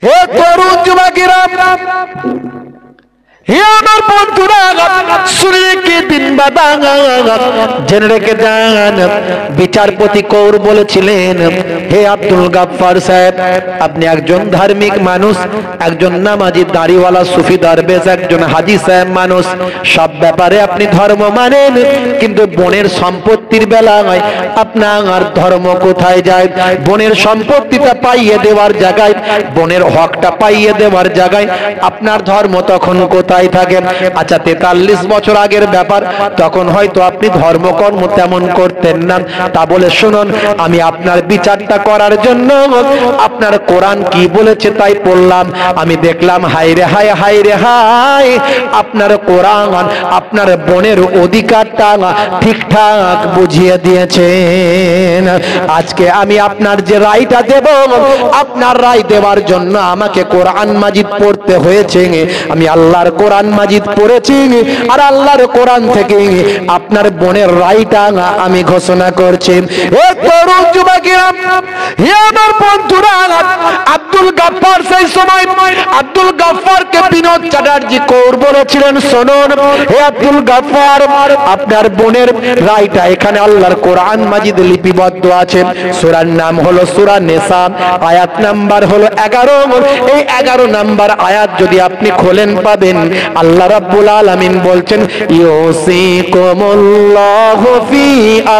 হে তরুণ যুবকেরা, হে আমার বন্ধুরা, শুনে রেখে দিন বাবা, জেনে রেখে যান। বিচারপতি কৌর বলেছিলেন, হে আব্দুল গাফফার সাহেব, আপনি একজন ধার্মিক মানুষ, একজন নামাজি দাড়িওয়ালা সুফি দরবেশ, একজন হাজি সাহেব মানুষ, সব ব্যাপারে আপনি ধর্ম মানেন, কিন্তু বোনের সম্পত্তির বেলায় আপনার ধর্ম কোথায় যায়? বোনের সম্পত্তিটা পাইয়ে দেওয়ার জায়গায়, বোনের হকটা পাইয়ে দেওয়ার জায়গায় আপনার ধর্ম তখন কোথায় থাকে? আচ্ছা, 43 বছর আগের ব্যাপার, তখন হয়তো আপনি ধর্মকর্ম তেমন করতেন না। তা বলে শুনুন, আমি আপনার বিচারটা করার জন্য আপনার কোরআন কি বলেছে তাই পড়লাম। আমি দেখলাম, হায় রে হায়, হায় রে হায়, আপনার কোরআন আপনার বোনের অধিকারটা ঠিকঠাক বুঝিয়ে দিয়েছেন। আজকে আমি আপনার যে রায়টা দেব, আপনার রায় দেওয়ার জন্য আমাকে কোরআন মাজিদ পড়তে হয়েছে। আমি আল্লাহর কোরআন মাজিদ পড়েছি, আর আল্লাহর কোরআন থেকে আপনার বোনের রায়টা আমি ঘোষণা করছি। হে তরুণ যুবকেরা, হে আমার বন্ধুরা, আব্দুল গাফফার সেই সময় আব্দুল গাফফারকে বিনোদ চ্যাটার্জি কৌর বলেছিলেন, শুনুন হে আব্দুল গাফফার, আপনার বোনের রায়টা এখানে আল্লাহর কোরআন মাজিদ লিপিবদ্ধ আছে। সূরার নাম হলো সূরা নিসা, আয়াত নাম্বার হলো 11। এই 11 নাম্বার আয়াত যদি আপনি খোলেন পাবেন, আল্লাহ রাব্বুল আলামিন বলছেন, ইউসিকুমুল্লাহু ফি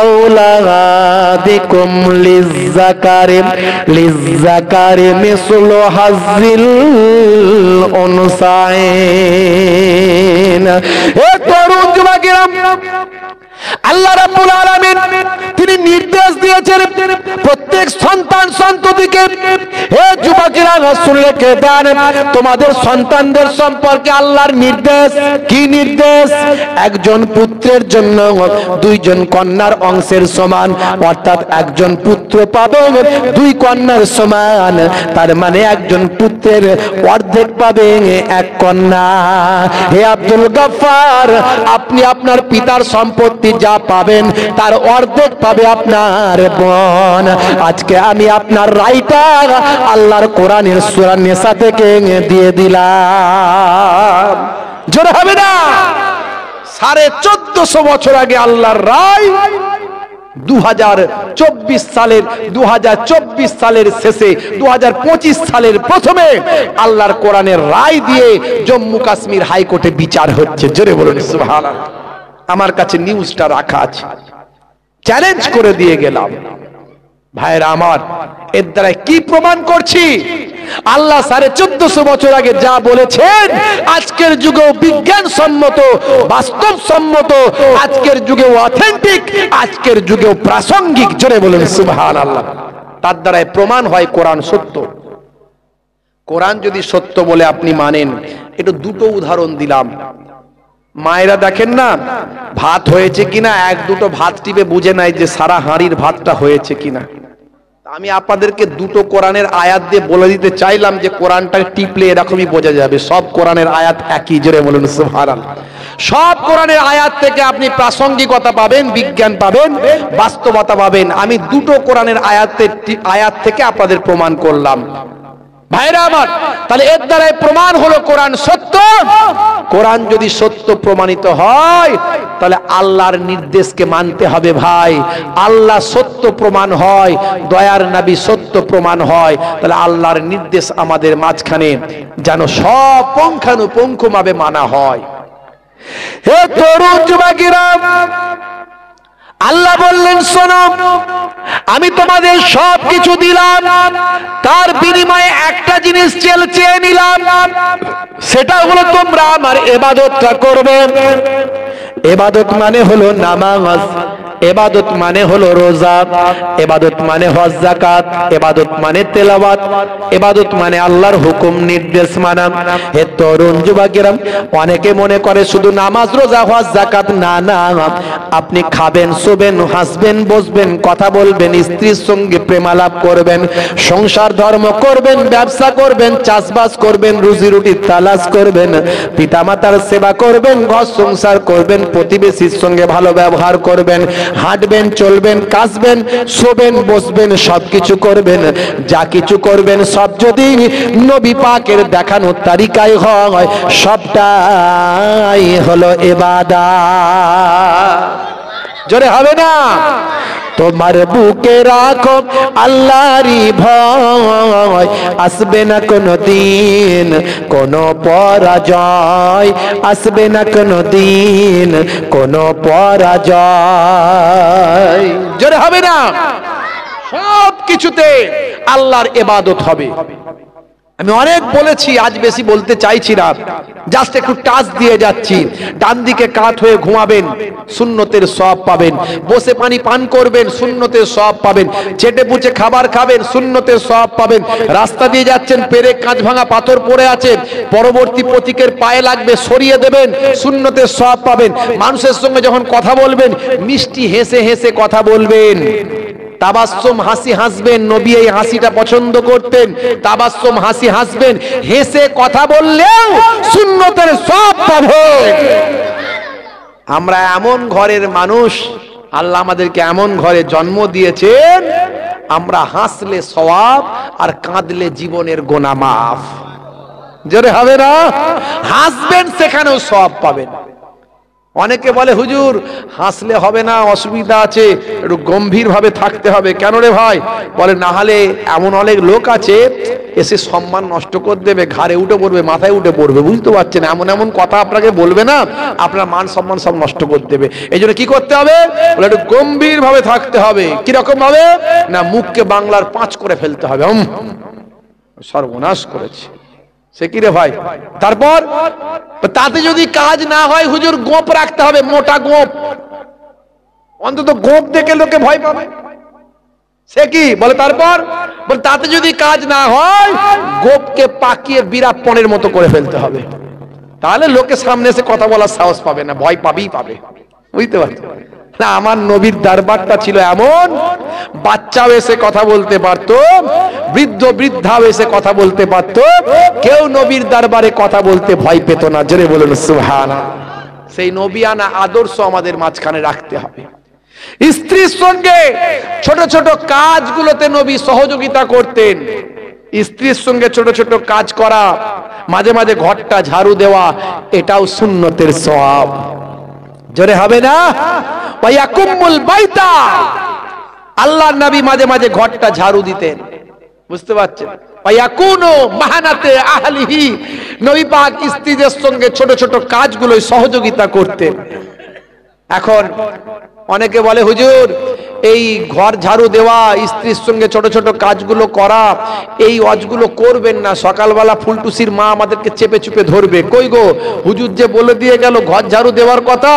আওলাদিকুম লিজ্জাকারি মিসলু হাজ্জিল উনসাইন। এ তরুণ যুবকেরা, আল্লাহ রাব্বুল আলামিন তিনি নির্দেশ দিয়েছেন প্রত্যেক সন্তান সন্ততিকে, হে যুবকেরা শুনে রেখে দেন, তোমাদের সন্তানদের সম্পর্কে আল্লাহর নির্দেশ। কি নির্দেশ? একজন পুত্রের জন্য 2 জন কন্যার অংশের সমান, অর্থাৎ একজন পুত্র পাবে 2 কন্যার সমান, তার মানে একজন পুত্রের অর্ধেক পাবে 1 কন্যা। হে আব্দুল গাফফার, আপনি আপনার পিতার সম্পত্তি যা পাবেন তার অর্ধেক পাবে আপনার বোন। আজকে আমি আপনার রায়টা আল্লাহর কোরআনের সূরা নিসা থেকে দিয়ে দিলাম। জোরে হবে না? 1450 বছর আগে আল্লাহর রায় 2024 সালের শেষে 2025 সালের প্রথমে আল্লাহর কোরআনের রায় দিয়ে জম্মু কাশ্মীর হাইকোর্টে বিচার হচ্ছে। জোরে বলুন সুবহানাল্লাহ। আমার কাছে নিউজটা রাখা আছে, চ্যালেঞ্জ করে দিয়ে গেলাম। ভাইরা আমার, এর দ্বারা কি প্রমাণ করছি? আল্লাহ 1450 বছর আগে যা বলেছেন, আজকের যুগেও বিজ্ঞানসম্মত, বাস্তবসম্মত, আজকের যুগেও অথেন্টিক, আজকের যুগেও প্রাসঙ্গিক। জোরে বলুন সুবহানাল্লাহ। তার দ্বারাই প্রমাণ হয় কোরআন সত্য। কোরআন যদি সত্য বলে আপনি মানেন, এটা 2টো উদাহরণ দিলাম। মায়েরা দেখেন না, ভাত হয়েছে কিনা 1-2টো ভাত টিপে বুঝে নাই যে সারা হাঁড়ির ভাতটা হয়েছে কিনা। আমি আপনাদেরকে 2টো কোরআনের আয়াত দিয়ে বলে দিতে চাইলাম যে কোরআনটা টিপলে এরকমই বোঝা যাবে সব কোরআনের আয়াত একই। জোরে বলুন সুবহানাল্লাহ। সব কোরআনের আয়াত থেকে আপনি প্রাসঙ্গিকতা পাবেন, বিজ্ঞান পাবেন, বাস্তবতা পাবেন। আমি 2টো কোরআনের আয়াত থেকে আপনাদের প্রমাণ করলাম। ভাইরা আমার, তাহলে এর দ্বারাই প্রমাণ হলো কোরআন সত্য। কোরআন যদি সত্য প্রমাণিত হয়, তাহলে আল্লাহর নির্দেশকে মানতে হবে। ভাই, আল্লাহ সত্য প্রমাণ হয়, দয়ার নবী সত্য প্রমাণ হয়, তাহলে আল্লাহর নির্দেশ আমাদের মাঝখানে যেন সব পুঙ্খানুপুঙ্খভাবে মানা হয়। হে তরুণ যুবকেরা, আল্লাহ বললেন, শোনো, আমি তোমাদের সব কিছু দিলাম, তার বিনিময়ে একটা জিনিস চেয়ে নিলাম, সেটা হলো তোমরা আমার ইবাদতটা করবে। ইবাদত মানে হলো নামাজ, ইবাদত মানে হলো রোজা, ইবাদত মানে হজ যাকাত, ইবাদত মানে তেলাওয়াত, ইবাদত মানে আল্লাহর হুকুম নির্দেশ মানা। হে তরুণ যুবকেরা, অনেকে মনে করে শুধু নামাজ, রোজা, হজ, যাকাত। না না, আপনি খাবেন, শোবেন, হাসবেন, বসবেন, কথা বলবেন, স্ত্রীর সঙ্গে প্রেমালাপ করবেন, সংসার ধর্ম করবেন, ব্যবসা করবেন, চাষবাস করবেন, রুজি রুটি তালাশ করবেন, পিতামাতার সেবা করবেন, ঘর সংসার করবেন, প্রতিবেশীর সঙ্গে ভালো ব্যবহার করবেন, হাঁটবেন, চলবেন, কাশবেন, শোবেন, বসবেন, সবকিছু করবেন। যা কিছু করবেন সব যদি নবী পাকের দেখানো তারিকায় হয়, সবটাই হলো ইবাদত। জোরে হবে না? তোমার বুকে রাখো আল্লাহরই ভয়, আসবে না কোনো দিন কোনো পরাজয়, আসবে না কোনো দিন কোনো পরাজয়। জোরে হবে না? সব কিছুতে আল্লাহর ইবাদত হবে। আমি অনেক বলেছি, আজ বেশি বলতে চাইছি না, জাস্ট একটু টাচ দিয়ে যাচ্ছি। ডান দিকে কাত হয়ে ঘুমাবেন, সুন্নতের সওয়াব পাবেন। বসে পানি পান করবেন, সুন্নতের সওয়াব পাবেন। চেটে পুচে খাবার খাবেন, সুন্নতের সওয়াব পাবেন। রাস্তা দিয়ে যাচ্ছেন, পেরেক কাঁচ ভাঙা পাথর পড়ে আছে, পরবর্তী পথিকের পায়ে লাগবে, সরিয়ে দেবেন, সুন্নতের সওয়াব পাবেন। মানুষের সঙ্গে যখন কথা বলবেন, মিষ্টি হেসে হেসে কথা বলবেন, তাবাসসুম হাসি হাসবেন। নবী এই হাসিটা পছন্দ করতেন। তাবাসসুম হাসি হাসবেন, হেসে কথা বললেও সুন্নতের সওয়াব পাবেন। আমরা এমন ঘরের মানুষ, আল্লাহ আমাদেরকে এমন ঘরে জন্ম দিয়েছেন, আমরা হাসলে সওয়াব আর কাঁদলে জীবনের গুনাহ মাফ। জোরে হবে না? হাসবেন, সেখানেও সওয়াব পাবেন। অনেকে বলে হুজুর হাসলে হবে না, অসুবিধা আছে, একটু গম্ভীর ভাবে থাকতে হবে। কেন রে ভাই? বলে না হলে এমন অনেক লোক আছে এসে সম্মান নষ্ট করে দেবে, ঘাড়ে উঠে পড়বে, মাথায় উঠে পড়বে, বুঝতে পারছেন? এমন এমন কথা আপনাকে বলবে না, আপনার মান সম্মান সব নষ্ট করে দেবে। এই জন্য কি করতে হবে? বলে একটু গম্ভীর ভাবে থাকতে হবে। কিরকম ভাবে? না, মুখকে বাংলার 5 করে ফেলতে হবে। সর্বনাশ করেছে সে কি রে ভাই? তারপর তাতে যদি কাজ না হয় হুজুর গোপ রাখতে হবে, মোটা গোপ, অন্তত গোপ দেখে লোকে ভয় পাবে। সে কি বলে? তারপর বলে তাতে যদি কাজ না হয় গোপকে পাকিয়ে বীরাপ্পনের মতো করে ফেলতে হবে, তাহলে লোকে সামনে এসে কথা বলার সাহস পাবে না, ভয় পাবেই পাবে। বুঝতে পারছো না? আমার নবীর দরবারটা ছিল এমন, বাচ্চাও এসে কথা বলতে পারতো, বৃদ্ধ বৃদ্ধাও এসে কথা বলতে পারতো, কেউ নবীর দরবারে কথা বলতে ভয় পেত না। জোরে বলুন সুবহানাল্লাহ। সেই নবিয়ানা আদর্শ আমাদের মাঝখানে রাখতে হবে। স্ত্রীর সঙ্গে ছোট ছোট কাজগুলোতে নবী সহযোগিতা করতেন। স্ত্রীর সঙ্গে ছোট ছোট কাজ করা, মাঝে মাঝে ঘরটা ঝাড়ু দেওয়া, এটাও সুন্নতের সওয়াব। জোরে হবে না? ওয়ায়াকুমুল বাইতা, আল্লাহর নবী মাঝে মাঝে ঘরটা ঝাড়ু দিতেন। বুঝতে পারছেন? ওয়ায়াকুনু মাহানাতে আহলিহি, নবী পাক স্ত্রীদের সঙ্গে ছোট ছোট কাজগুলোই সহযোগিতা করতেন। এখন অনেকে বলে হুজুর এই ঘর ঝাড়ু দেওয়া, স্ত্রীর সঙ্গে ছোট ছোট কাজগুলো করা, এই অজগুলো করবেন না, সকালবেলা ফুলটুসির মা আমাদেরকে চেপে চুপে ধরবে। কই গো, হুজুর যে বলে দিয়ে গেল ঘর ঝাড়ু দেওয়ার কথা,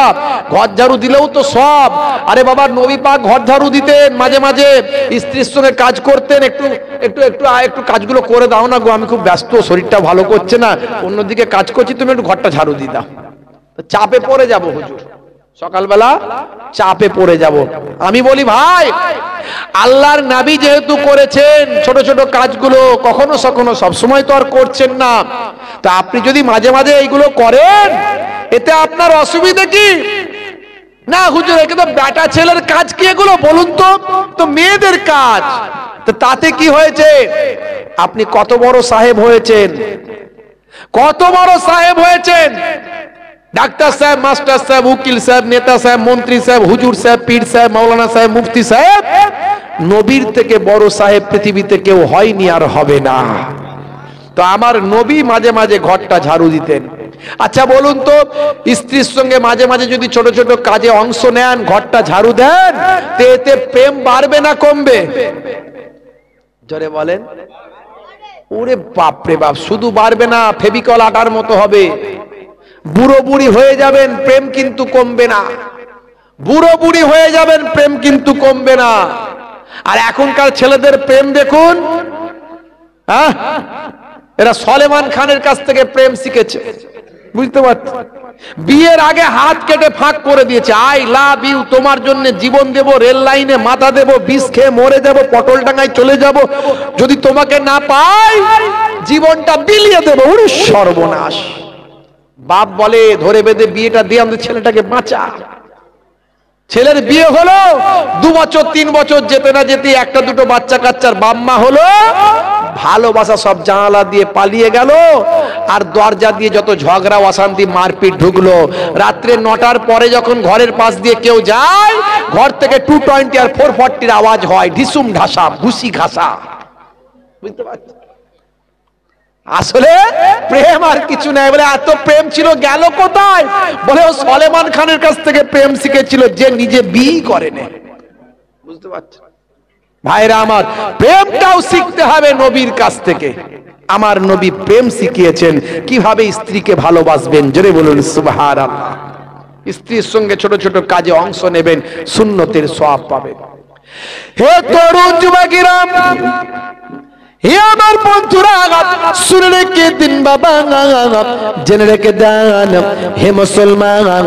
ঘর ঝাড়ু দিলেও তো সব। আরে বাবা, নবী পাক ঘর ঝাড়ু দিতেন, মাঝে মাঝে স্ত্রীর সঙ্গে কাজ করতেন। একটু একটু একটু একটু কাজগুলো করে দাও না গো, আমি খুব ব্যস্ত, শরীরটা ভালো করছে না, অন্যদিকে কাজ করছি, তুমি একটু ঘরটা ঝাড়ু দিয়ে দাও। চাপে পড়ে যাবো হুজুর, সকালবেলা চাপে পড়ে যাব। আমি বলি ভাই, আল্লাহর নবী যেহেতু করেছেন ছোট ছোট কাজগুলো, কখনো কখনো সব সময় তো আর করছেন না, তা আপনি যদি মাঝে মাঝে এইগুলো করেন, এতে আপনার অসুবিধা কি? না হুজুর একে তো বেটা ছেলের কাজ কি এগুলো, বলুন তো, তো মেয়েদের কাজ। তো তাতে কি হয়েছে? আপনি কত বড় সাহেব হয়েছেন, কত বড় সাহেব হয়েছেন, ডাক্তার সাহেব, মাস্টার সাহেব, উকিল সাহেব, নেতা সাহেব, মন্ত্রী সাহেব, হুজুর সাহেব, পীর সাহেব, মাওলানা সাহেব, মুফতি সাহেব, নবীর থেকে বড় সাহেব পৃথিবীতে কেউ হয়নি আর হবে না। তো আমার নবী মাঝে মাঝে ঘরটা ঝাড়ু দিতেন। আচ্ছা বলুন তো, স্ত্রীর সঙ্গে মাঝে মাঝে যদি ছোট ছোট কাজে অংশ নেন, ঘরটা ঝাড়ু দেন, তো এতে প্রেম বাড়বে না কমবে? জোরে বলেন। ওরে বাপ রে বাপ, শুধু বাড়বে না, ফেভিকল আটার মতো হবে। বুড়ো বুড়ি হয়ে যাবেন, প্রেম কিন্তু কমবে না। বুড়ো বুড়ি হয়ে যাবেন, প্রেম কিন্তু কমবে না। আর এখনকার ছেলেদের প্রেম দেখুন, হ্যাঁ, এরা সলেমান খানের কাছ থেকে প্রেম শিখেছে। বুঝতে পারছি, বিয়ের আগে হাত কেটে ফাঁক করে দিয়েছে, আই লাভ ইউ, তোমার জন্য জীবন দেব, রেল লাইনে মাথা দেব, বিষ খেয়ে মরে যাব, পটল ডাঙায় চলে যাব, যদি তোমাকে না পাই জীবনটা বিলিয়ে দেব। ওরে সর্বনাশ। বাপ বলে ধরে বেঁধে বিয়েটা দিয়ে আমাদের ছেলেটাকে বাঁচা। ছেলের বিয়ে হলো, 2 বছর 3 বছর যেতে না যেতে একটা দুটো বাচ্চা কাচ্চার বাম্মা হলো, ভালোবাসা সব জানালা দিয়ে পালিয়ে গেল, আর দরজা দিয়ে যত ঝগড়া অশান্তি মারপিট ঢুকলো। রাত্রে 9টার পরে যখন ঘরের পাশ দিয়ে কেউ যায়, ঘর থেকে 220 আর 440 আওয়াজ হয়, ঢিসুম ঢাসা, ঘুষি ঘাসা। বুঝতে পারছি? আসলে প্রেম আর কিছু নাই। বলে এত প্রেম ছিল, গেল কোথায়? বলে ও সলেমান খানের কাছ থেকে প্রেম শিখেছিল, যে নিজে বিয়ে করেনি। বুঝতে পারছেন ভাইরা আমার? প্রেমটাও শিখতে হবে নবীর কাছ থেকে। আমার নবী প্রেম শিখিয়েছেন কিভাবে স্ত্রীকে ভালোবাসবেন। জোরে বলুন সুবহানাল্লাহ। স্ত্রীর সঙ্গে ছোট ছোট কাজে অংশ নেবেন, সুন্নতের সওয়াব পাবেন। হে তরুণ যুবকেরা, হে আমার বন্ধুরা, শুনে রেখে দিন বাবা, জেনে রেখে দেন। হে মুসলমান,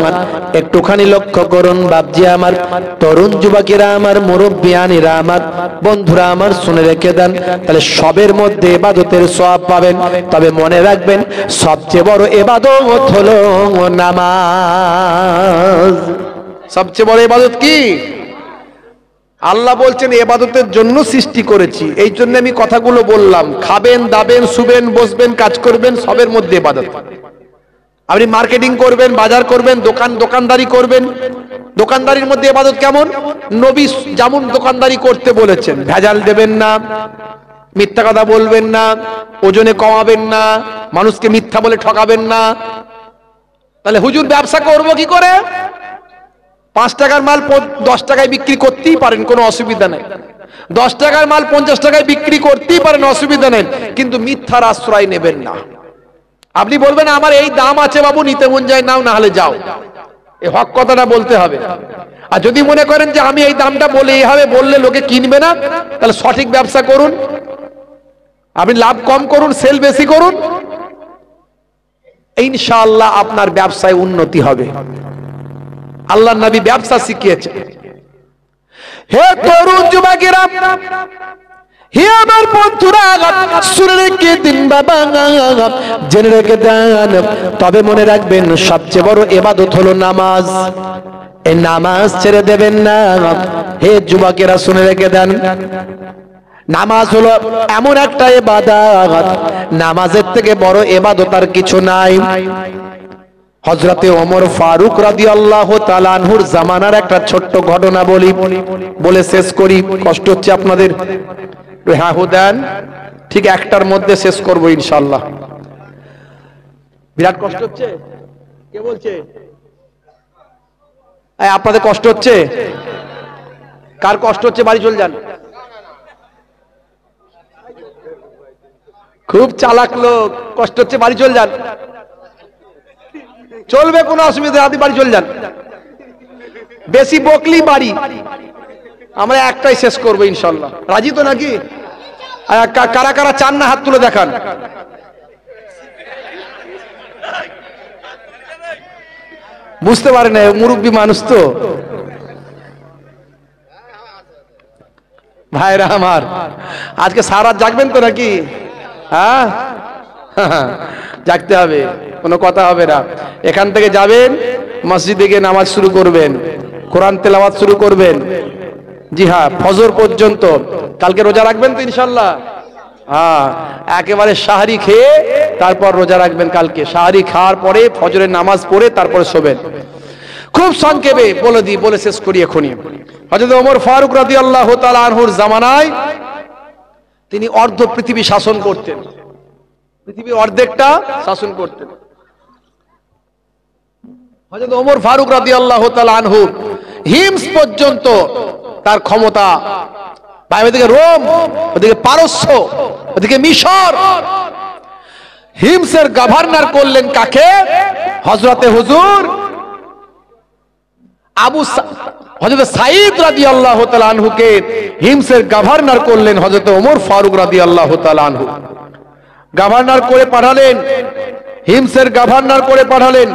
একটুখানি লক্ষ্য করুন বাপজি আমার, তরুণ যুবকেরা আমার, মুরব্বিয়ানিরা আমার, বন্ধুরা আমার, শুনে রেখে দেন। তাহলে সবের মধ্যে ইবাদতের সওয়াব পাবেন, তবে মনে রাখবেন সবচেয়ে বড় ইবাদত হলো নামাজ। সবচেয়ে বড় ইবাদত কি? আল্লাহ বলছেন ইবাদতের জন্য সৃষ্টি করেছি, এই জন্য আমি কথাগুলো বললাম। খাবেন, দাবেন, শুবেন, বসবেন, কাজ করবেন, সবের মধ্যে ইবাদত। আপনি মার্কেটিং করবেন, বাজার করবেন, দোকানদারি করবেন, দোকানদারির মধ্যে ইবাদত কেমন? নবী যেমন দোকানদারি করতে বলেছেন, ভেজাল দেবেন না, মিথ্যা কথা বলবেন না, ওজনে কমাবেন না, মানুষকে মিথ্যা বলে ঠকাবেন না। তাহলে হুজুর ব্যবসা করবো কি করে? 5 টাকার মাল 10 টাকায় বিক্রি করতেই পারেন, কোনো অসুবিধা নেই। 10 টাকার মাল 50 টাকায় বিক্রি করতেই পারেন, অসুবিধা নেই, কিন্তু মিথ্যার আশ্রয় নেবেন না। আপনি বলবেন আমার এই দাম আছে বাবু, নিতে মন যায় নাও, না হলে যাও। এই হক কথাটা বলতে হবে। আর যদি মনে করেন যে আমি এই দামটা বলে এইভাবে বললে লোকে কিনবে না, তাহলে সঠিক ব্যবসা করুন। আপনি লাভ কম করুন, সেল বেশি করুন, ইনশাআল্লাহ আপনার ব্যবসায় উন্নতি হবে। আল্লাহর নবী ব্যবসা শিখিয়েছেন। হে তরুণ যুবকেরা, হে আমার বন্ধুরা, শুনে রেখে দিন বাবা, জেনে রেখে দেন। তবে মনে রাখবেন সবচেয়ে বড় ইবাদত হলো নামাজ। এই নামাজ ছেড়ে দেবেন না। হে যুবকেরা শুনে রেখে দেন, নামাজ হলো এমন একটা ইবাদত, নামাজের থেকে বড় ইবাদত আর কিছু নাই। হযরতে ওমর ফারুক রাদিয়াল্লাহু তাআলা আনহুর জামানার একটা ছোট্ট ঘটনা বলে শেষ করি। কষ্ট হচ্ছে আপনাদের? হ্যাঁ দেন, ঠিক 1টার মধ্যে শেষ করব ইনশাআল্লাহ। বিরাট কষ্ট হচ্ছে? কে বলছে আপনাদের কষ্ট হচ্ছে? কার কষ্ট হচ্ছে বাড়ি চলে যান। খুব চালাক লোক, কষ্ট হচ্ছে বাড়ি চলে যান। চলবে, কোনো অসুবিধা, আপনি বাড়ি চলে যান। বেশি বকলি বাড়ি। আমরা একটাই শেষ করবো ইনশাল্লাহ। রাজি তো নাকি? কারা কারা চান না হাত তুলে দেখান। বুঝতে পারে না, মুরব্বী মানুষ তো। ভাইরা আমার, আজকে সারা রাত জাগবেন তো নাকি? হ্যাঁ, জাগতে হবে, কোনো কথা হবে না। এখান থেকে যাবেন, মসজিদে গিয়ে নামাজ শুরু করবেন, কোরআন তেলাওয়াত শুরু করবেন। জি হ্যাঁ, ফজর পর্যন্ত। কালকে রোজা রাখবেন তো ইনশাল্লাহ? হ্যাঁ, একেবারে সাহারি খেয়ে তারপর রোজা রাখবেন কালকে। সাহারি খাওয়ার পরে ফজরের নামাজ পড়ে তারপরে শোবেন। খুব সংক্ষেপে বলে শেষ করি এখনই। হযরত ওমর ফারুক রাদিয়াল্লাহু তাআলা আনহুর জামানায় তিনি অর্ধ পৃথিবী শাসন করতেন, পৃথিবীর অর্ধেকটা শাসন করতেন। হযরত ওমর ফারুক রাদিয়াল্লাহু তাআলা আনহু হিমস পর্যন্ত তার ক্ষমতা, ওদিকে রোম, ওদিকে পারস্য, ওদিকে মিশর। হিমসের গভর্নর করলেন কাকে? হযরতে হুজুর হযরত সাঈদ রাদিয়াল্লাহু তাআলা আনহুকে হিমসের গভর্নর করলেন হযরত ওমর ফারুক রাদিয়াল্লাহু তাআলা আনহু। গভর্নর করে পাঠালেন, হিমসের গভর্নর করে পাঠালেন।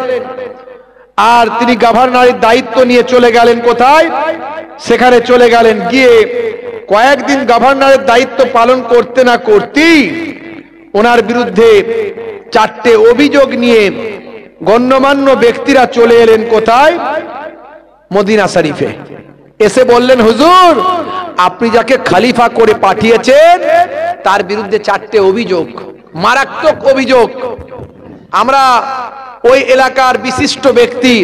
আর তিনি গভর্নরের দায়িত্ব নিয়ে চলে গেলেন কোথায়? সেখানে চলে গেলেন। গিয়ে কয়েকদিন গভর্নরের দায়িত্ব পালন করতে না করতেই ওনার বিরুদ্ধে 4টে অভিযোগ নিয়ে গণ্যমান্য ব্যক্তিরা চলে এলেন কোথায়? মদিনা শরীফে, এসে বললেন হুজুর আপনি যাকে খলিফা করে পাঠিয়েছেন তার বিরুদ্ধে 4টে অভিযোগ, মারাত্মক অভিযোগ। আমরা ওই এলাকার বিশিষ্ট ব্যক্তি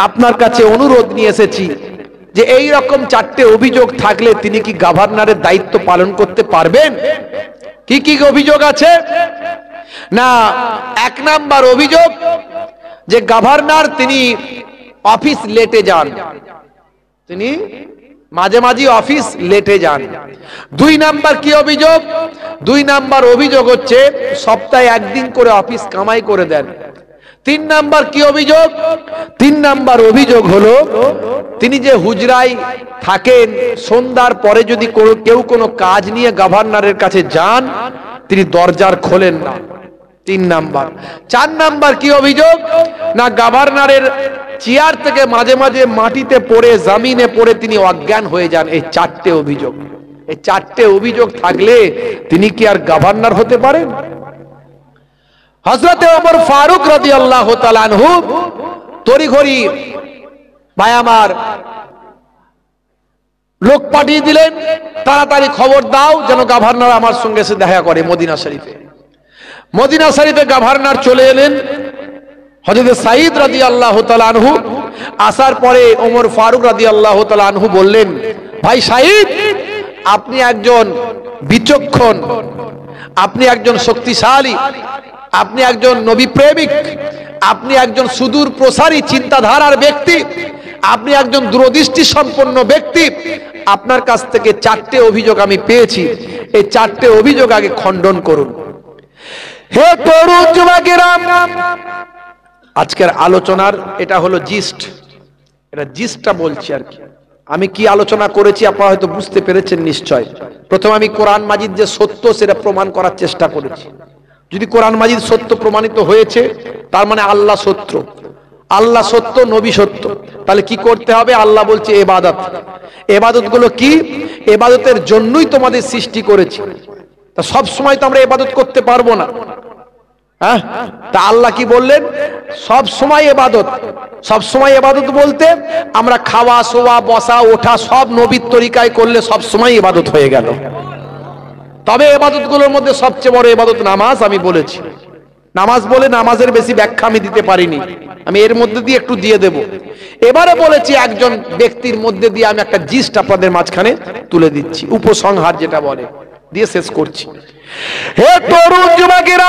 আপনার কাছে অনুরোধ নিয়ে এসেছি যে এই রকম 4টে অভিযোগ থাকলে তিনি কি গভর্নরের দায়িত্ব পালন করতে পারবেন? কি কি অভিযোগ আছে? না, 1 নাম্বার অভিযোগ যে গভর্নর তিনি অফিস লেটে যান, তিনি মাঝে মাঝে অফিস লেটে যান। 2 নাম্বার কি অভিযোগ? 2 নাম্বার অভিযোগ হচ্ছে সপ্তাহে 1 দিন করে অফিস কামাই করে দেন। 3 নাম্বার কি অভিযোগ? 3 নাম্বার অভিযোগ হলো তিনি যে হুজরায় থাকেন সন্ধ্যার পরে যদি কেউ কোনো কাজ নিয়ে গভর্নরের কাছে যান তিনি দরজার খোলেন না। 3 নাম্বার। 4 নাম্বার কি অভিযোগ? না, গভর্নরের চেয়ার থেকে মাঝে মাঝে মাটিতে পড়ে জমিনে পড়ে তিনি অজ্ঞান হয়ে যান। এই 4টে অভিযোগ, এই 4টে অভিযোগ থাকলে তিনি কি আর গভর্নর হতে পারেন? হযরতে ওমর ফারুক রাদিয়াল্লাহু তাআলা আনহু তড়িঘড়ি ভাই আমার লোক পাঠিয়ে দিলেন, তাড়াতাড়ি খবর দাও যেন গভর্নর আমার সঙ্গে এসে দেখা করে মদিনা শরীফে। মদিনা শরীফে গভর্নর চলে এলেন। হযরত সাঈদ রাদিয়াল্লাহু তাআলা আনহু আসার পরে ওমর ফারুক রাদিয়াল্লাহু তাআলা আনহু বললেন, ভাই সাঈদ আপনি একজন বিচক্ষণ, আপনি একজন শক্তিশালী, আপনি একজন নবী প্রেমিক, আপনি একজন সুদূর প্রসারী চিন্তাধারার ব্যক্তি, আপনি একজন দূরদৃষ্টি সম্পন্ন ব্যক্তি। আপনার কাছ থেকে 4টে অভিযোগ আমি পেয়েছি, এই 4টে অভিযোগ আগে খণ্ডন করুন। হে তরুণ যুবকেরা, আজকের আলোচনার এটা হলো জিস্ট, এটা জিস্টটা বলছি আর কি। আমি কি আলোচনা করেছি আপনারা হয়তো বুঝতে পেরেছেন নিশ্চয়। প্রথমে আমি কোরআন মাজিদ যে সত্য সেটা প্রমাণ করার চেষ্টা করেছি। যদি কোরআন মাজিদ সত্য প্রমাণিত হয়েছে তার মানে আল্লাহ সত্য, আল্লাহ সত্য, নবী সত্য। তাহলে কি করতে হবে? আল্লাহ বলছে ইবাদত। ইবাদত গুলো কি? ইবাদতের জন্যই তোমাদের সৃষ্টি করেছি। তা সব সময় তো আমরা ইবাদত করতে পারবো না, হ্যাঁ? তা আল্লাহ কি বললেন? সব সময় ইবাদত। সব সময় ইবাদত বলতে আমরা খাওয়া, শোয়া, বসা, ওঠা সব নবীর তরিকায় করলে সব সময় ইবাদত হয়ে গেল। তবে ইবাদত গুলোর মধ্যে সবচেয়ে বড় ইবাদত নামাজ। আমি বলেছি নামাজ বলে নামাজের বেশি ব্যাখ্যা আমি দিতে পারিনি, আমি এর মধ্যে দিয়ে একটু দিয়ে দেব। এবারে বলেছি একজন ব্যক্তির মধ্যে দিয়ে আমি একটা জিস্ট আপনাদের মাঝখানে তুলে দিচ্ছি, উপসংহার যেটা বলে, দিয়ে শেষ করছি। হে তরুণ যুবকেরা,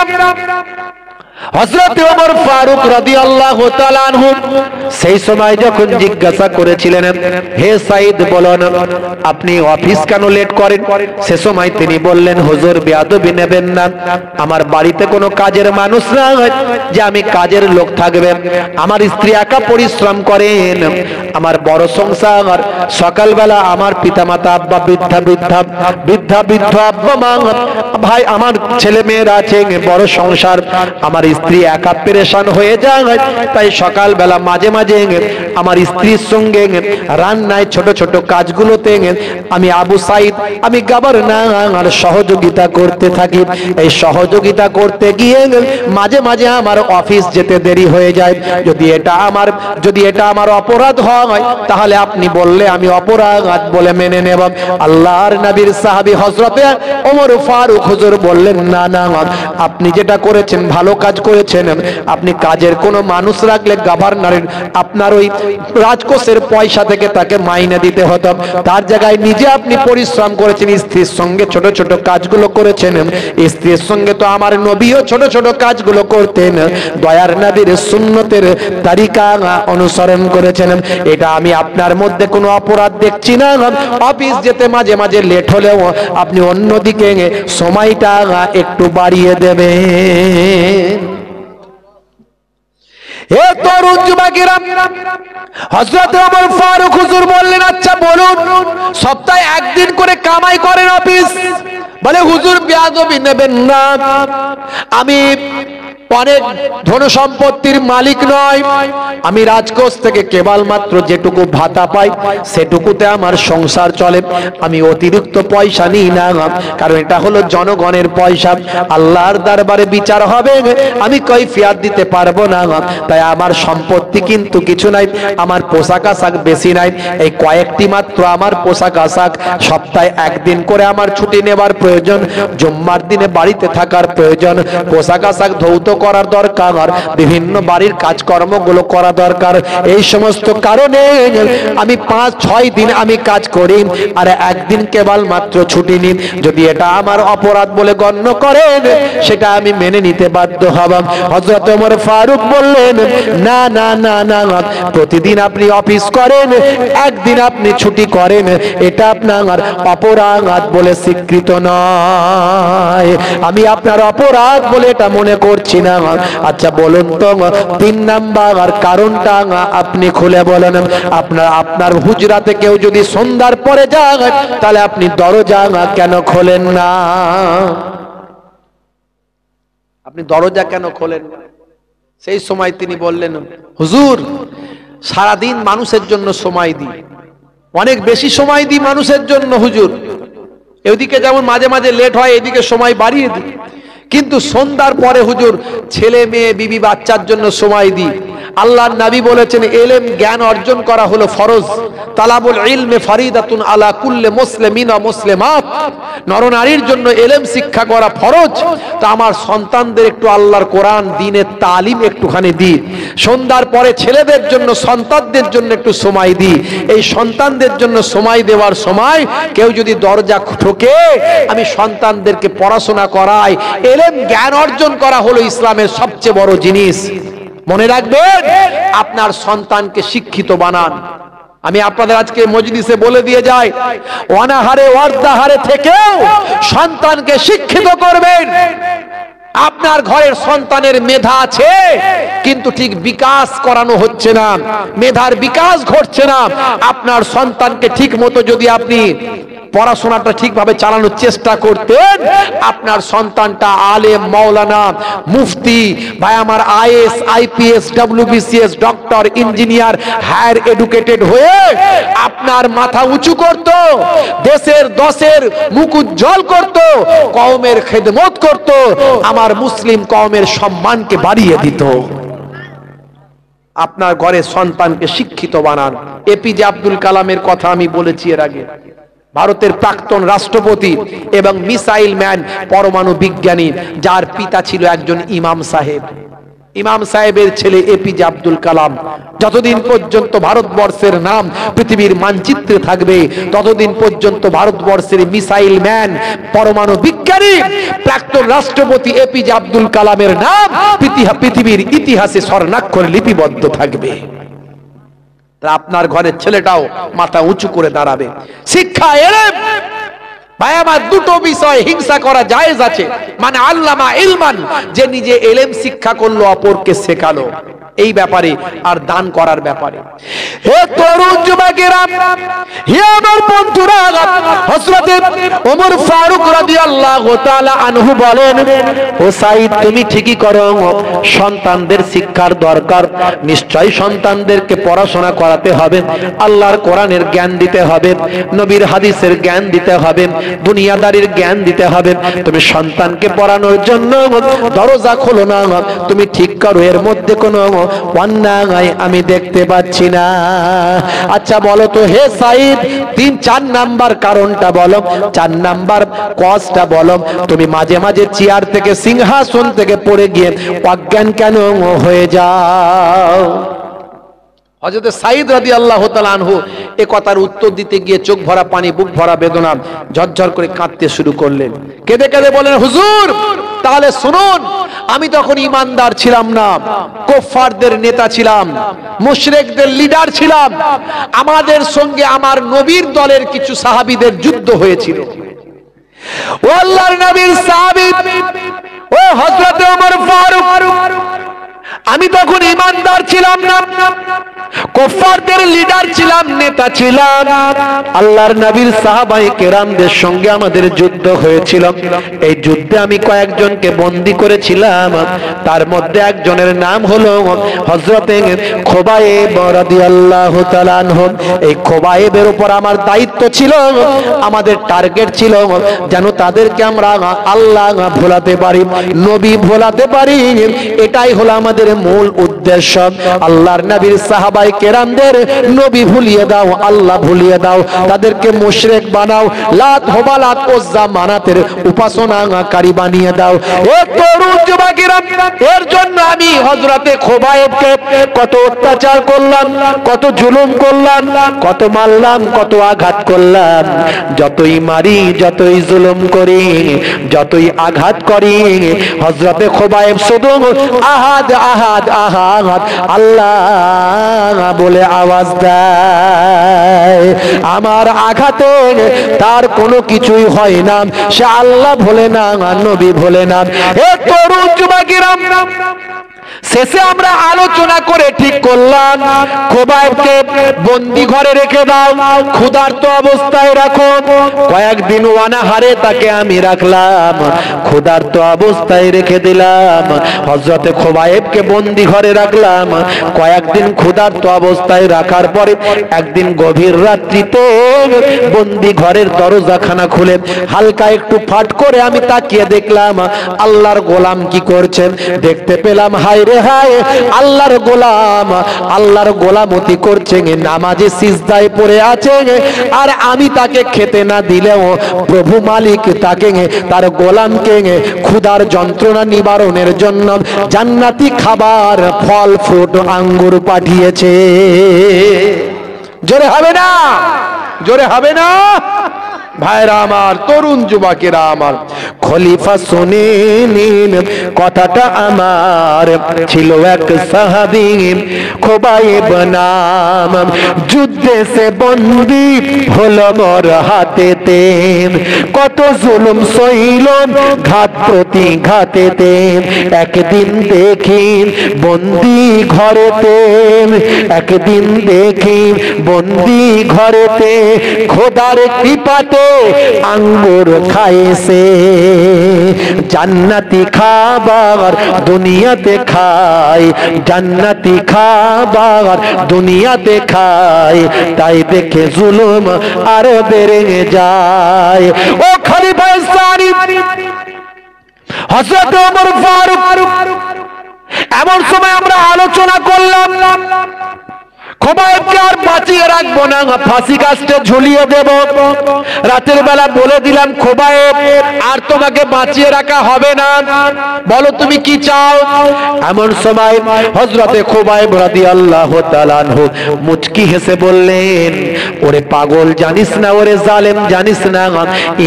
হযরত ওমর ফারুক রাদিয়াল্লাহু তাআলা আনহু সেই সময় যখন জিজ্ঞাসা করেছিলেন, হে সাঈদ বলুন আপনি অফিস কেন লেট করেন? সে সময় তিনি বললেন, হুজুর বেয়াদবি নেবেন না, আমার বাড়িতে কোনো কাজের মানুষ না যে আমি কাজের লোক থাকবে। আমার স্ত্রী একা পরিশ্রম করেন, আমার বড় সংসার। সকালবেলা আমার পিতামাতা আব্বা বৃদ্ধ আব্বা মা ভাই আমার ছেলে মেয়েরা আছে, বড় সংসার। আমার স্ত্রী একা পেরেশান হয়ে যায়, তাই সকালবেলা মাঝে মাঝে আমার স্ত্রীর সঙ্গে রান্নায় ছোট ছোট কাজগুলোতে আমি আবু সাঈদ আমি গভর্নর সহযোগিতা করতে থাকি। এই সহযোগিতা করতে গিয়ে মাঝে মাঝে আমার অফিস যেতে দেরি হয়ে যায়। যদি এটা আমার অপরাধ হয় তাহলে আপনি বললে আমি অপরাধ বলে মেনে নেব। আল্লাহর নবীর সাহাবী হযরতে ওমর ফারুক হুজুর বললেন, না না, আপনি যেটা করেছেন ভালো কাজ করেছেন। আপনি কাজের কোনো মানুষ রাখলে গভর্নরের আপনার ওই রাজকোষের পয়সা থেকে তাকে মাইনে দিতে হতো, তার জায়গায় নিজে আপনি পরিশ্রম করেছেন, স্ত্রীর সঙ্গে ছোট ছোট কাজগুলো করেছেন। স্ত্রীর সঙ্গে তো আমার নবীও ছোট ছোট কাজগুলো করতেন, দয়ার নবীর সুন্নতের তারিকা অনুসরণ করেছেন। এটা আমি আপনার মধ্যে কোনো অপরাধ দেখছি না। অফিস যেতে মাঝে মাঝে লেট হলেও আপনি অন্যদিকে সময়টা একটু বাড়িয়ে দেবেন। হে তরুণ যুবকেরা, হযরত ওমর ফারুক হুজুর বললেন, আচ্ছা বলুন সপ্তাহে 1 দিন করে কামাই করেন অফিস? বলে হুজুর বেয়াদবি নেবেন না, আমি অনেক ধন সম্পত্তির মালিক নয়, আমি রাজকোষ থেকে কেবলমাত্র যেটুকু ভাতা পাই সেটুকুতে আমার সংসার চলে, আমি অতিরিক্ত পয়সা নিই না, কারণ এটা হলো জনগণের পয়সা, আল্লাহর দরবারে বিচার হবে, আমি কৈফিয়ত দিতে পারবো না, তাই আমার সম্পত্তি কিন্তু কিছু নাই, আমার পোশাক আশাক বেশি নাই, এই কয়েকটি মাত্র আমার পোশাক আশাক, সপ্তাহে একদিন করে আমার ছুটি নেবার প্রয়োজন, জুম্মার দিনে বাড়িতে থাকার প্রয়োজন, পোশাক আশাক ধৌত করার দরকার, বিভিন্ন বাড়ির কাজকর্মগুলো করা দরকার, এই সমস্ত কারণে আমি 5-6 দিন আমি কাজ করি আর একদিন কেবলমাত্র ছুটি নিই, যদি এটা আমার অপরাধ বলে গণ্য করেন সেটা আমি মেনে নিতে বাধ্য হব। হযরত ওমর ফারুক বললেন, না না না না, প্রতিদিন আপনি অফিস করেন, একদিন আপনি ছুটি করেন, এটা আপনার অপরাধ বলে স্বীকৃত নয়, আমি আপনার অপরাধ বলে এটা মনে করছি না। আচ্ছা বলুন তো 3 নাম্বার কারণটা আপনি খুলে বলেন। আপনার হুজরাতে কেউ যদি সন্ধ্যার পরে যায় তাহলে আপনি দরজা কেন খোলেন না? আপনি দরজা কেন খোলেন না? সেই সময় তিনি বললেন, হুজুর সারাদিন মানুষের জন্য সময় দিই, অনেক বেশি সময় দিই মানুষের জন্য হুজুর, এদিকে যেমন মাঝে মাঝে লেট হয় এদিকে সময় বাড়িয়ে দিই, কিন্তু সন্ধ্যার পরে হুজুর ছেলে মেয়ে বিবি বাচ্চার জন্য সময় দিই। আল্লাহর নবী বলেছেন ইলম জ্ঞান অর্জন করা হলো ফরজ, তালাবুল ইলমে ফরিদাতুন আলা কুল্লি মুসলিমিন ওয়া মুসলিমাত, নরনারীর জন্য ইলম শিক্ষা করা ফরজ। তা আমার সন্তানদের একটু আল্লাহর কোরআন দ্বীনের তালিম একটুখানি দিই, সন্ধ্যার পরে ছেলেদের জন্য সন্তানদের জন্য একটু সময় দিই, এই সন্তানদের জন্য সময় দেওয়ার সময় কেউ যদি দরজা ঠোকে আমি সন্তানদেরকে পড়াশোনা করাই, ইলম জ্ঞান অর্জন করা হলো ইসলামের সবচেয়ে বড় জিনিস। মনে রাখবেন, আপনার সন্তানকে শিক্ষিত বানান। আমি আপনাদের আজকে মজলিসে বলে দিয়ে যাই, অনাহারে অর্ধাহারে থেকেও সন্তানকে শিক্ষিত করবেন। আপনার ঘরের সন্তানের মেধা আছে কিন্তু ঠিক বিকাশ করানো হচ্ছে না, মেধার বিকাশ ঘটছে না। আপনার সন্তানকে ঠিক মতো যদি আপনি পড়াশোনাটা ঠিকভাবে চালানোর চেষ্টা করতেন, আপনার সন্তানটা আলেম, মাওলানা, মুফতি, ভাই আমার IAS, IPS, WBCS, doctor, engineer, higher educated হয়ে আপনার মাথা উঁচু করত, দেশের দশের মুখ উজ্জ্বল করত, কওমের খেদমত করত, আমার মুসলিম কওমের সম্মানকে বাড়িয়ে দিত। আপনার ঘরের সন্তানকে শিক্ষিত বানান। এপিজে আব্দুল কালামের কথা আমি বলেছি এর আগে, ভারতের প্রাক্তন রাষ্ট্রপতি এবং মিসাইল ম্যান, পরমাণু বিজ্ঞানী, যার পিতা ছিল একজন ইমাম সাহেব। ইমাম সাহেবের ছেলে এপিজে আব্দুল কালাম। যতদিন পর্যন্ত ভারতবর্ষের নাম পৃথিবীর মানচিত্রে থাকবে ততদিন পর্যন্ত ভারতবর্ষের মিসাইল ম্যান, পরমাণু বিজ্ঞানী, প্রাক্তন রাষ্ট্রপতি এপিজে আব্দুল কালামের নাম পৃথিবীর ইতিহাসে স্বর্ণাক্ষরে লিপিবদ্ধ থাকবে। আপনার ঘরের ছেলেটাও মাথা উঁচু করে দাঁড়াবে। শিক্ষা, ইলম, ভাই আমার দুটো বিষয় হিংসা করা জায়েজ আছে, মানে আল্লামা ইলমান, যে নিজে ইলম শিক্ষা করলো অপরকে শেখালো, এই ব্যাপারে আর দান করার ব্যাপারে। হে তরুণ যুবকেরা, হে আমার বন্ধুরা, হযরত ওমর ফারুক রাদিয়াল্লাহু তাআলা আনহু বলেন, ও সাইদ তুমি ঠিকই করো, সন্তানদের শিক্ষার দরকার, নিশ্চয় সন্তানদেরকে পড়াশোনা করাতে হবে, আল্লাহর কোরআনের জ্ঞান দিতে হবে, নবীর হাদিসের জ্ঞান দিতে হবে, দুনিয়াদারির জ্ঞান দিতে হবে। তুমি সন্তানকে পড়ানোর জন্য দরজা খোলো না, তুমি ঠিক করো, এর মধ্যে কোনো অন্যায় আমি দেখতে পাচ্ছি না। আচ্ছা বলো তো হে সাইদ, 3-4 নাম্বার কারণটা বলো, 4 নাম্বার কজটা বলো, তুমি মাঝে মাঝে চেয়ার থেকে, সিংহাসন থেকে পড়ে গিয়ে অজ্ঞান কেন হয়ে যাও? হযরত সাইদ রাদিয়াল্লাহু তাআলা আনহু এ কথার উত্তর দিতে গিয়ে চোখ ভরা পানি, বুক ভরা বেদনা, ঝরঝর করে কাঁদতে শুরু করলেন। কেঁদে কেঁদে বলেন, হুজুর তাহলে শুনুন, আমি তখন ইমানদার ছিলাম না, কুফফারদের নেতা ছিলাম, মুশরিকদের লিডার ছিলাম, আমাদের সঙ্গে আমার নবীর দলের কিছু সাহাবীদের যুদ্ধ হয়েছিল। ও আল্লাহর নবীর সাহাবী, ও হযরত ওমর ফারুক, আমি তখন ইমানদার ছিলাম না, কুফফারদের লিডার ছিলাম, নেতা ছিলাম। আল্লাহর নবীর সাহাবায়ে কেরামদের সঙ্গে আমাদের যুদ্ধ হয়েছিল। এই যুদ্ধে আমি কয়েকজনকে বন্দী করেছিলাম। তার মধ্যে একজনের নাম হলো হযরতে খুবাইব রাদিয়াল্লাহু তাআলা আনহু। এই খুবাইবের উপর আমার দায়িত্ব ছিল, আমাদের টার্গেট ছিল যেন তাদেরকে আমরা আল্লাহ ভোলাতে পারি, নবী ভোলাতে পারি। এটাই হলো আমাদের মূল উদ্দেশ্য। আল্লাহর নবীর সাহাবায়ে কেরামদের নবী ভুলিয়ে দাও, আল্লাহ ভুলিয়ে দাও, তাদেরকে মুশরিক বানাও, লাত হুবালাত উজ্জা মানাতের উপাসনাকারী বানিয়ে দাও। ও তরুণ যুবকেরা, এর জন্য আমি হযরতে খুবাইবকে কত অত্যাচার করলাম, কত জুলুম করলাম, কত মারলাম, কত আঘাত করলাম। যতই মারি, যতই জুলুম করি, যতই আঘাত করি, হযরতে খুবাইব শুধু আহাদ আহাদ আহাদ আল্লাহ বলে আওয়াজ দেয়। আমার আঘাতে তার কোনো কিছুই হয় না, সে আল্লাহ ভোলে না, নবী ভোলে না। এ তরুণ যুবকেরা, শেষে আমরা আলোচনা করে ঠিক করলাম খুবাইবকে বন্দি ঘরে রেখে দাও, ক্ষুধার্ত অবস্থায় রাখো। কয়েকদিন অনাহারে তাকে আমি রাখলাম, ক্ষুধার্ত অবস্থায় রেখে দিলাম। হযরতে খুবাইবকে বন্দি ঘরে রাখলাম, কয়েকদিন ক্ষুধার্ত অবস্থায় রাখার পরে একদিন গভীর রাত্রিতে বন্দি ঘরের দরজাখানা খুলে হালকা একটু ফাট করে আমি তাকিয়ে দেখলাম আল্লাহর গোলাম কি করছেন। দেখতে পেলাম হায় রে হায়, আল্লাহর গোলাম আল্লাহর গোলামতি করছে, নামাজে সিজদায় পড়ে আছে। আর আমি তাকে খেতে না দিলেও প্রভু মালিক তাকে, তার গোলামকে ক্ষুধার যন্ত্রণা নিবারণের জন্য জান্নাতি খাবার, ফল ফ্রুট, আঙ্গুর পাঠিয়েছে। জোরে হবে না? জোরে হবে না? ভাইরা আমার, তরুণ যুবকেরা আমার, খলিফা শুনে নিন কথাটা আমার। ছিল এক সাহাবী খুবাইব নাম, যুদ্ধে সে বন্দী হলো মোর হাতেতে। কত জুলুম সইল ঘাত প্রতি ঘাতেতে। একদিন দেখি বন্দী ঘরেতে, একদিন দেখি বন্দী ঘরেতে খোদার কৃপাতে আঙ্গুর খাইছে। জান্নাতি খাবার দুনিয়াতে খায়, জান্নাতি খাবার দুনিয়াতে খায়, তাই দেখে জুলুম আর বেড়ে যায়। ও খলিফা সানি হযরত ওমর ফারুক, এমন সময় আমরা আলোচনা করলাম খুবাইবকে আর বাঁচিয়ে রাখবো না, ফাঁসি কাস্টে ঝুলিয়ে দেব। রাতের বেলা বলে দিলাম খুবাইব আর তোমাকে বাঁচিয়ে রাখা হবে না, বলো তুমি কি চাও। এমন সময় হযরতে খুবাইব রাদিয়াল্লাহু তাআলা আনহু মুচকি হেসে বললেন, ওরে পাগল জানিস না, ওরে জালেম জানিস না,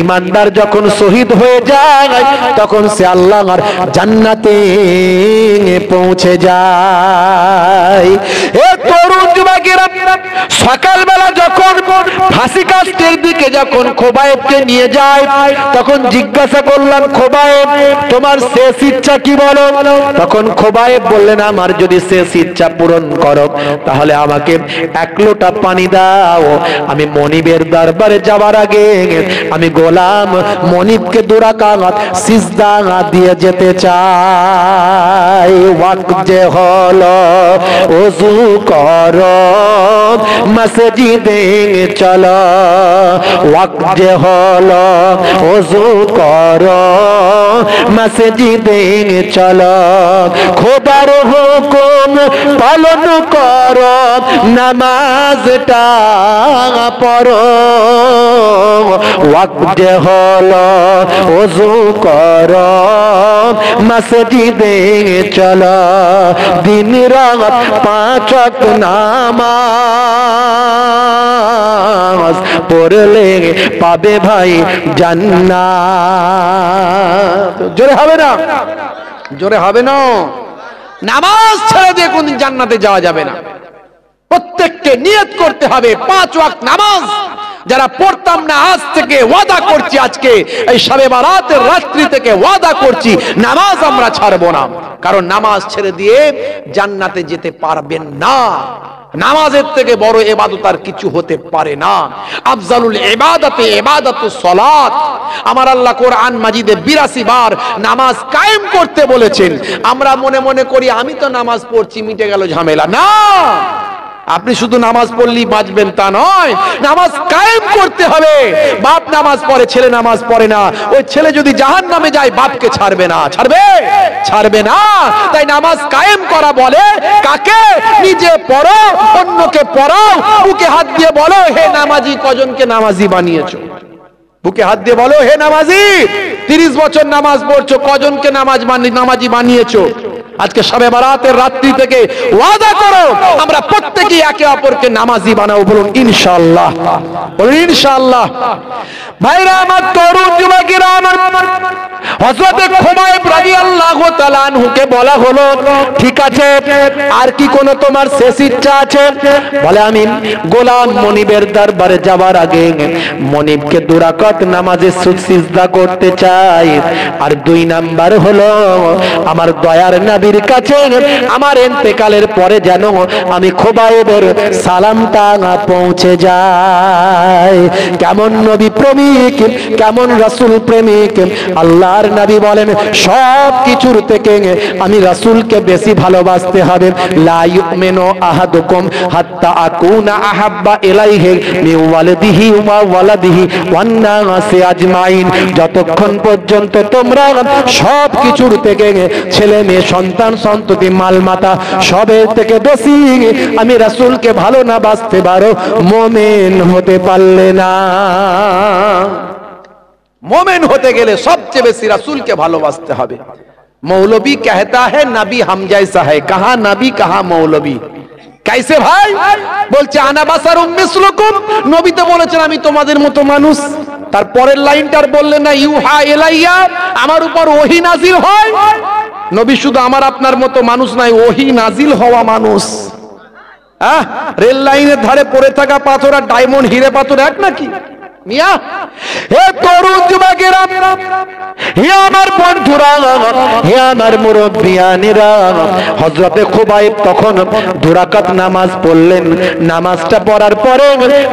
ঈমানদার যখন শহীদ হয়ে যায় তখন সে আল্লাহর জান্নাতে পৌঁছে যায়। এ তরুণ যুবকেরা, সকালবেলা যখন ফাঁসি কাস্টের দিকে যখন খুবাইবকে নিয়ে যায় তখন জিজ্ঞাসা করলাম, খুবাইব তোমার শেষ ইচ্ছা কি বলো? তখন খুবাইব বললেন, আমার যদি শেষ ইচ্ছা পূরণ করো তাহলে আমাকে এক লোটা পানি দাও। আমি মনিবের দরবারে যাওয়ার আগে আমি গোলাম মনিবকে দুরাকাত সিজদা দিয়ে যেতে চাই। ওয়াক্ত যে হলো ওযু করো মসজিদে চলো, ওয়াক্ত যে হলো ওযু করো মসজিদে চলো, খোদার হুকুম পালন করো, নামাজটা পড়ো। ওয়াক্ত যে হলো ওযু করো মসজিদে চলো, দিন রাত পাঁচ ওয়াক্ত নামাজ পড়লে পাবে ভাই জান্নাত। জোরে হবে না? জোরে হবে না? নামাজ ছেড়ে দিয়ে কোনদিন জান্নাতে যাওয়া যাবে না। প্রত্যেককে নিয়ত করতে হবে 5 ওয়াক্ত নামাজ যারা পড়তাম না আজ থেকে ওয়াদা করছি, আজকে এই শবে বারাতের রাত্রি থেকে ওয়াদা করছি নামাজ আমরা ছাড়বো না। কারণ নামাজ ছেড়ে দিয়ে জান্নাতে যেতে পারবেন না। নামাজের থেকে বড় ইবাদত আর কিছু হতে পারে না। আফজালুল ইবাদাতে ইবাদাতুস সালাত। আমার আল্লাহ কোরআন মাজিদে 82 বার নামাজ কায়েম করতে বলেছেন। আমরা মনে মনে করি আমি তো নামাজ পড়ছি, মিটে গেল ঝামেলা। না, আপনি শুধু নামাজ পড়লেই বাঁচবেন তা নয়, নামাজ কায়েম করতে হবে। বাপ নামাজ পড়ে, ছেলে নামাজ পড়ে না, ওই ছেলে যদি জাহান্নামে যায় বাপকে ছাড়বে না। ছাড়বে না। তাই নামাজ কায়েম করা বলে কাকে? নিজে পড়ো, অন্যকে পড়াও। বুকে হাত দিয়ে বলো, হে নামাজি, কজনকে নামাজি বানিয়েছো? বুকে হাত দিয়ে বলো, হে নামাজি, 30 বছর নামাজ পড়ছো, কজনকে নামাজি বানিয়েছো? আজকে শবে বারাতের রাত্রি থেকে ওয়াদা করো আমরা প্রত্যেকেই একে অপরকে নামাজি বানাবো। বলুন ইনশাআল্লাহ, বলুন ইনশাআল্লাহ। ভাইরা আমার, তরুণ যুবকেরা আমার, হযরত খুবাইব রাদিয়াল্লাহু তাআলা আনহুকে বলা হলো, ঠিক আছে, আর কি কোন তোমার শেষ ইচ্ছা আছে? বলে, আমি গোলাম মনিবের দরবারে যাওয়ার আগে মনিবকে 2 রাকাত নামাজে সিজদা করতে চাই। আর 2 নাম্বার হলো আমার দয়ার নবীর কাছে আমার ইন্তেকালের পরে যেন আমি খুবাইবের সালামটা পৌঁছে যায়। কেমন নবী প্রেমিক, কেমন রাসূল প্রেমিক। আল্লাহর নবী বলেন, সব কিছুর থেকে আমি রাসূলকে বেশি ভালোবাসতে হবে। লা ইউমিনু আহাদুকুম হাত্তা আকুনা আহাব্বা ইলাইহি মিন ওয়ালিদিহি ওয়া ওয়ালাদিহি ওয়ান নাসি আজমাইন। যতক্ষণ পর্যন্ত তোমরা সব কিছুর থেকে, ছেলে মেয়ে, সন্তান সন্ততি, মালমাতা, সবের থেকে বেশি আমি রাসূলকে ভালো না বাসতে পারো, মুমিন হতে পারলে না। मोमेन होते गेले सबसे बेसी रसूल के भालोबासते हबे। मौलवी कहता है नबी हम जैसा है, कहा नबी कहा मौलवी। कैसे भाई? बोलছে আনা বাসারুম মিসলুকুম, নবী তো বলেছেন আমি তোমাদের মতো মানুষ। তার পরের লাইনটার বললেন না, ইউহা ইলাইয়া, আমার উপর ওহী নাজিল হয়। নবী শুধু আমার আপনার মতো মানুষ নাই, ওহী নাজিল হওয়া মানুষ। রেল লাইনের ধারে পড়ে থাকা পাথর আর ডায়মন্ড হিরে পাথর এক নাকি মিয়া? হে তরুণ যুবকেরা, হে আমার বন্ধুরা, হে আমার মুরব্বিয়ানেরা, হযরতে খুবাইব তখন 2 রাকাত নামাজ পড়লেন। নামাজটা পড়ার পরে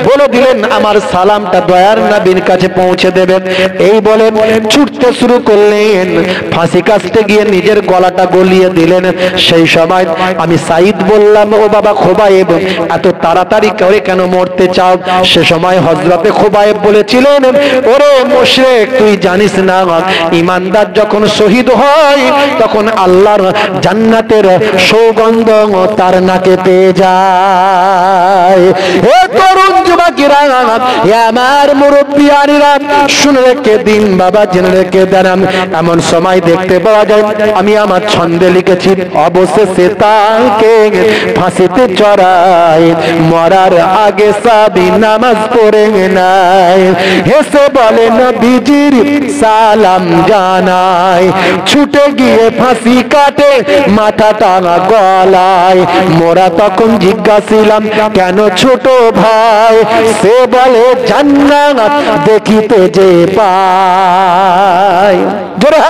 বলে দিলেন আমার সালামটা দয়ার নবীর কাছে পৌঁছে দেবেন। এই বলে ছুটতে শুরু করলেন। ফাঁসি কাটতে গিয়ে নিজের গলাটা গলিয়ে দিলেন। সেই সময় আমি সাইদ বললাম, ও বাবা খুবাইব, এত তাড়াতাড়ি করে কেন মরতে চাও? সে সময় হযরতে খুবাইব বলেছিলেন, ওরে মুশরিক, তুই জানিস না ঈমানদার যখন শহীদ হয় তখন আল্লাহর জান্নাতের সুগন্ধ তার নাকে পেয়ে যায়। হে তরুণ যুবকেরা, হে আমার মুরব্বিয়ানেরা, শুনে রেখে দিন বাবা, জেনে রেখে দেন। এমন সময় দেখতে পাওয়া যায়, আমি আমার ছন্দে লিখেছি, অবশেষে তাকে ফাঁসিতে চড়ায়, মরার আগে সাবি নামাজ পড়ে নাই। হেসে বলে নবীজির সালাম জানাই, ছুটে গিয়ে ফাঁসি কাটে মাথাটা গলায়। মোরা তখন জিজ্ঞাসিলাম, কেন ছোট ভাই? সে বলে জান্নাত দেখিতে যে পায়।